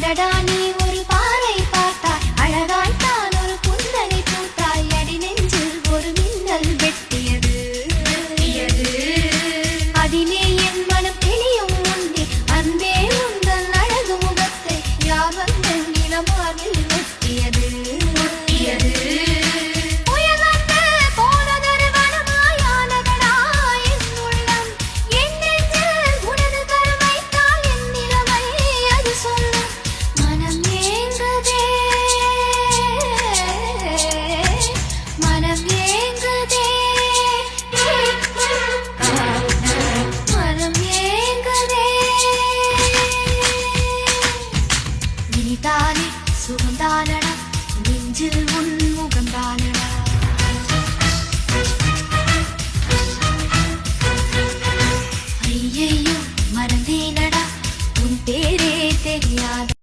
அடடா நீ ஒரு பாறை பார்த்தாய் அழகாய்த்தான் ஒரு புன்னகை பூத்தாய் அடி நெஞ்சில் ஒரு மின்னல் வெட்டியது அதிலே என் மனம் தெளியும் உண்டே அன்பே உந்தன் அழகு முகத்தை யார் வந்து நிலமாவில் ஒட்டியது சுகந்தானடா நெஞ்சில் உன் முகந்தானடா